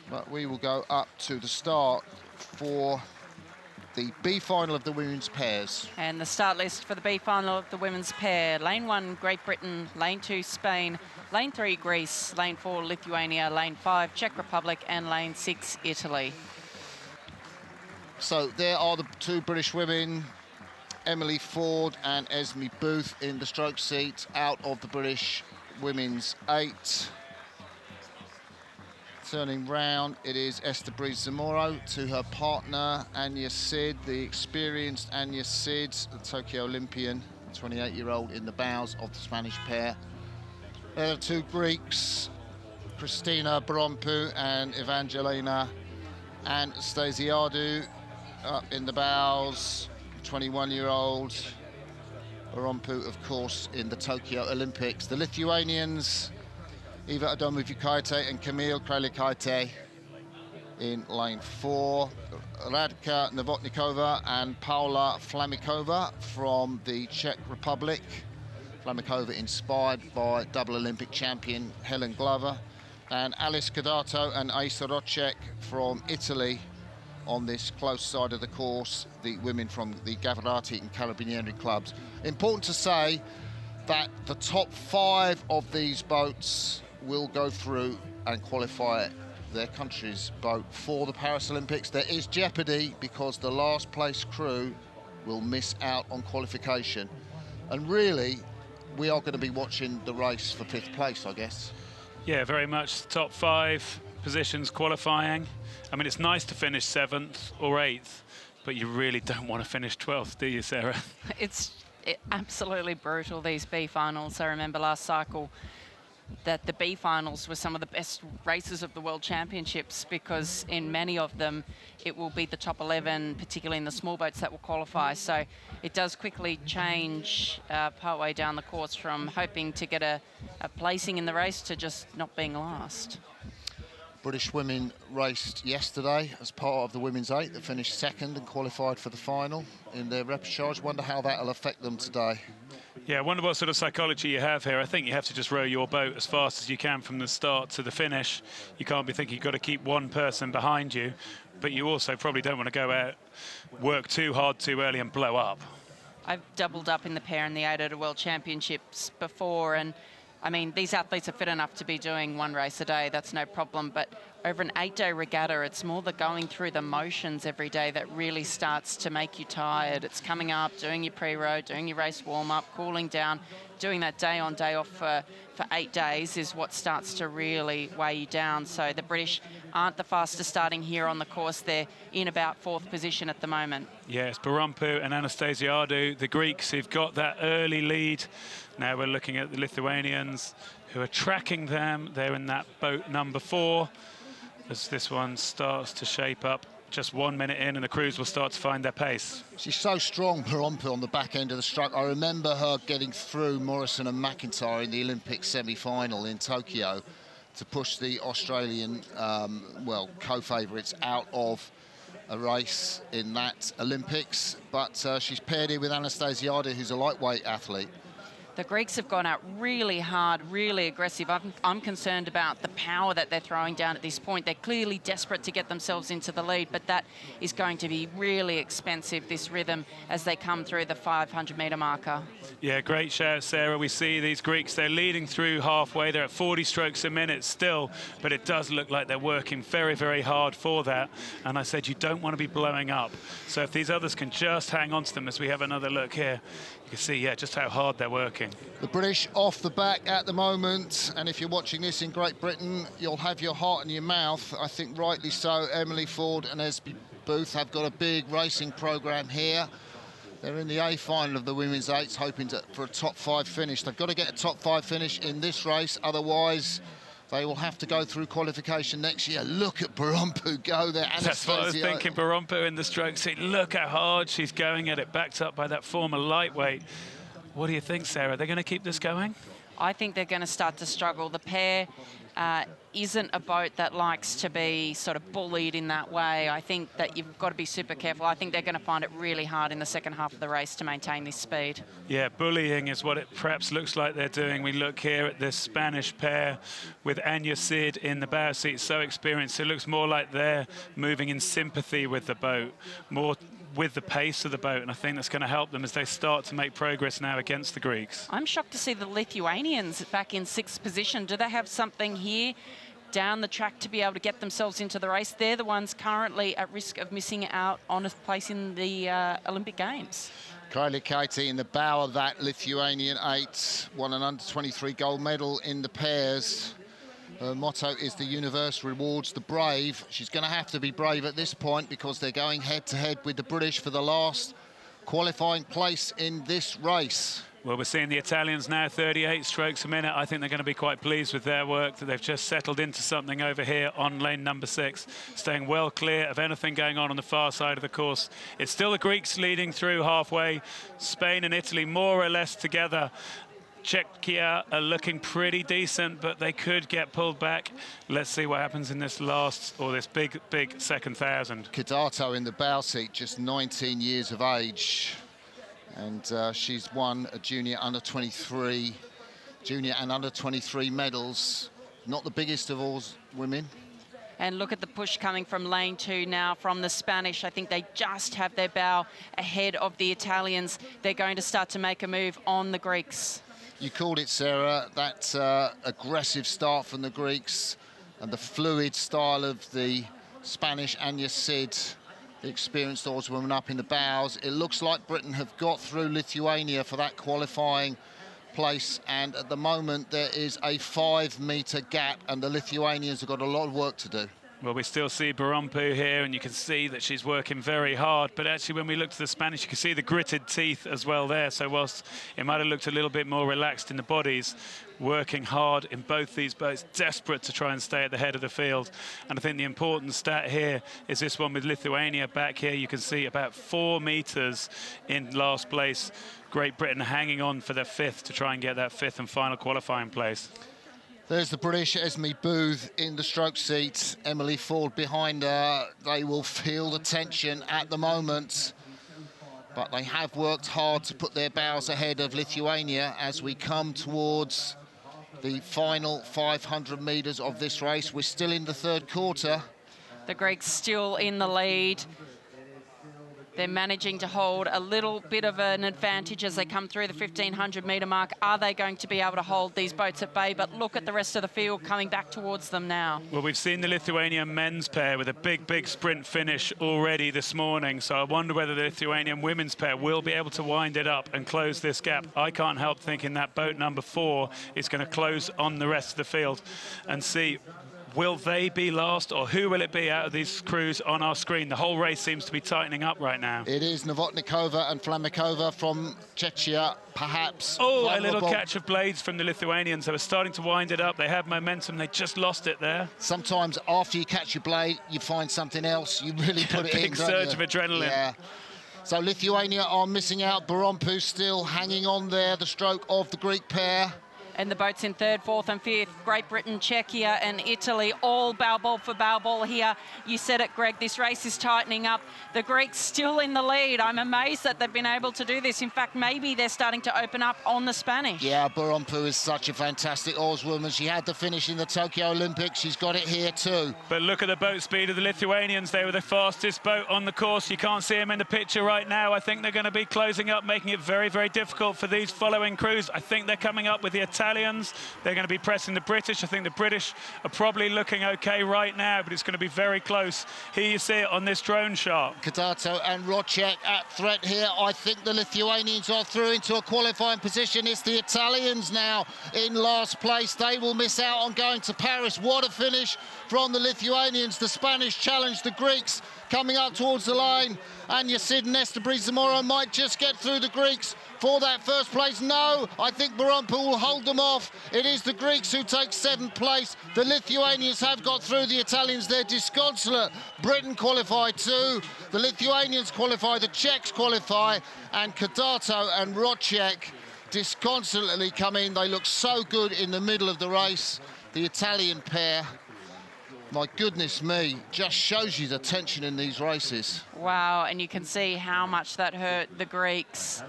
But we will go up to the start for the B final of the women's pairs. And the start list for the B final of the women's pair. Lane 1, Great Britain. Lane 2, Spain. Lane 3, Greece. Lane 4, Lithuania. Lane 5, Czech Republic. And Lane 6, Italy. So there are the two British women, Emily Ford and Esme Booth, in the stroke seat out of the British women's 8. Turning round, it is Esther Breeze Zamora to her partner, Anya Sid, the experienced Anya Sid, the Tokyo Olympian, 28-year-old, in the bows of the Spanish pair. There are two Greeks, Christina Brompu and Evangelina Anastasiadou, up in the bows, 21-year-old. Brompu, of course, in the Tokyo Olympics. The Lithuanians, Eva Adomovic-Kaite and Kamil Kralikaite in lane 4. Radka Novotnikova and Paula Flamikova from the Czech Republic. Flamikova inspired by double Olympic champion Helen Glover. And Alice Cadato and Aisa Rocek from Italy on this close side of the course, the women from the Gavirati and Carabinieri clubs. Important to say that the top 5 of these boats will go through and qualify their country's boat for the Paris Olympics. There is jeopardy because the last place crew will miss out on qualification. And really, we are going to be watching the race for 5th place, I guess. Yeah, very much top 5 positions qualifying. I mean, it's nice to finish 7th or 8th, but you really don't want to finish 12th, do you, Sarah? It's absolutely brutal, these B finals. I remember last cycle that the B finals were some of the best races of the World Championships, because in many of them it will be the top 11, particularly in the small boats, that will qualify. So it does quickly change partway down the course from hoping to get a placing in the race to just not being last. British women raced yesterday as part of the women's 8 that finished 2nd and qualified for the final in their repechage. Wonder how that'll affect them today. Yeah, I wonder what sort of psychology you have here. I think you have to just row your boat as fast as you can from the start to the finish. You can't be thinking you've got to keep one person behind you, but you also probably don't want to go out, work too hard too early and blow up. I've doubled up in the pair in the 8 at a World Championships before, and I mean, these athletes are fit enough to be doing one race a day, that's no problem, but over an 8-day regatta, it's more the going through the motions every day that really starts to make you tired. It's coming up, doing your pre-row, doing your race warm-up, cooling down, doing that day on, day off for 8 days is what starts to really weigh you down. So the British aren't the fastest starting here on the course. They're in about 4th position at the moment. Yes, Barompu and Anastasiadou, the Greeks who've got that early lead. Now we're looking at the Lithuanians who are tracking them. They're in that boat number 4 as this one starts to shape up. Just 1 minute in and the crews will start to find their pace. She's so strong, Barompu, on the back end of the stroke. I remember her getting through Morrison and McIntyre in the Olympic semi-final in Tokyo to push the Australian, co-favourites out of a race in that Olympics. But she's paired in with Anastasiadou, who's a lightweight athlete. The Greeks have gone out really hard, really aggressive. I'm concerned about the power that they're throwing down at this point. They're clearly desperate to get themselves into the lead, but that is going to be really expensive, this rhythm, as they come through the 500-metre marker. Yeah, great shout, Sarah. We see these Greeks, they're leading through halfway. They're at 40 strokes a minute still, but it does look like they're working very, very hard for that. And I said you don't want to be blowing up. So if these others can just hang on to them as we have another look here, you can see, yeah, just how hard they're working. The British off the back at the moment, and if you're watching this in Great Britain, you'll have your heart in your mouth. I think rightly so. Emily Ford and Esme Booth have got a big racing programme here. They're in the A final of the women's 8s, hoping for a top 5 finish. They've got to get a top 5 finish in this race, otherwise they will have to go through qualification next year. Look at Barompu go there. That's what I was thinking, Barompu in the stroke seat. Look how hard she's going at it, backed up by that former lightweight. What do you think, Sarah? They're going to keep this going? I think they're going to start to struggle. The pair isn't a boat that likes to be sort of bullied in that way. I think that you've got to be super careful. I think they're going to find it really hard in the second half of the race to maintain this speed. Yeah, bullying is what it perhaps looks like they're doing. We look here at this Spanish pair with Anya Sid in the bow seat, so experienced. It looks more like they're moving in sympathy with the boat, more with the pace of the boat, and I think that's going to help them as they start to make progress now against the Greeks. I'm shocked to see the Lithuanians back in 6th position. Do they have something here down the track to be able to get themselves into the race? They're the ones currently at risk of missing out on a place in the Olympic Games. Qualification in the bow of that Lithuanian 8 won an under-23 gold medal in the pairs. Her motto is the universe rewards the brave. She's going to have to be brave at this point because they're going head-to-head with the British for the last qualifying place in this race. Well, we're seeing the Italians now 38 strokes a minute. I think they're going to be quite pleased with their work, that they've just settled into something over here on lane number 6, staying well clear of anything going on the far side of the course. It's still the Greeks leading through halfway, Spain and Italy more or less together. Czechia are looking pretty decent, but they could get pulled back. Let's see what happens in this last, or this big second 1,000. Kadato in the bow seat, just 19 years of age. And she's won a junior and under 23 medals. Not the biggest of all women. And look at the push coming from lane 2 now from the Spanish. I think they just have their bow ahead of the Italians. They're going to start to make a move on the Greeks. You called it, Sarah, that aggressive start from the Greeks and the fluid style of the Spanish Anya Sid, the experienced oarswoman up in the bows. It looks like Britain have got through Lithuania for that qualifying place, and at the moment there is a 5-metre gap and the Lithuanians have got a lot of work to do. Well, we still see Barompu here, and you can see that she's working very hard. But actually, when we look to the Spanish, you can see the gritted teeth as well there. So whilst it might have looked a little bit more relaxed in the bodies, working hard in both these boats, desperate to try and stay at the head of the field. And I think the important stat here is this one with Lithuania back here. You can see about 4 metres in last place. Great Britain hanging on for their 5th to try and get that 5th and final qualifying place. There's the British, Esme Booth in the stroke seat, Emily Ford behind her. They will feel the tension at the moment, but they have worked hard to put their bows ahead of Lithuania as we come towards the final 500 metres of this race. We're still in the 3rd quarter. The Greeks still in the lead. They're managing to hold a little bit of an advantage as they come through the 1,500-metre mark. Are they going to be able to hold these boats at bay? But look at the rest of the field coming back towards them now. Well, we've seen the Lithuanian men's pair with a big sprint finish already this morning. So I wonder whether the Lithuanian women's pair will be able to wind it up and close this gap. I can't help thinking that boat number 4 is going to close on the rest of the field and see, will they be last, or who will it be out of these crews on our screen? The whole race seems to be tightening up right now. It is Novotnikova and Flamikova from Czechia, perhaps. Oh, a little catch of blades from the Lithuanians. They were starting to wind it up. They had momentum. They just lost it there. Sometimes after you catch your blade, you find something else. You really put it in, big surge of adrenaline. Yeah. So Lithuania are missing out. Barompu still hanging on there, the stroke of the Greek pair. And the boats in 3rd, 4th and 5th. Great Britain, Czechia and Italy, all bow ball for bow ball here. You said it, Greg, this race is tightening up. The Greeks still in the lead. I'm amazed that they've been able to do this. In fact, maybe they're starting to open up on the Spanish. Yeah, Barompu is such a fantastic oarswoman. She had the finish in the Tokyo Olympics. She's got it here too. But look at the boat speed of the Lithuanians. They were the fastest boat on the course. You can't see them in the picture right now. I think they're going to be closing up, making it very difficult for these following crews. I think they're coming up with the Italians. They're going to be pressing the British. I think the British are probably looking okay right now, but it's going to be very close. Here you see it on this drone shot. Kadato and Rocek at threat here. I think the Lithuanians are through into a qualifying position. It's the Italians now in last place. They will miss out on going to Paris. What a finish from the Lithuanians. The Spanish challenge the Greeks coming up towards the line. Anya Sid and Esterbri Zamora might just get through the Greeks for that first place. No, I think Barompu will hold them off. It is the Greeks who take 7th place. The Lithuanians have got through the Italians. They're disconsolate. Britain qualified 2. The Lithuanians qualify. The Czechs qualify. And Kadato and Rocek disconsolately come in. They look so good in the middle of the race, the Italian pair. My goodness me, just shows you the tension in these races. Wow, and you can see how much that hurt the Greeks.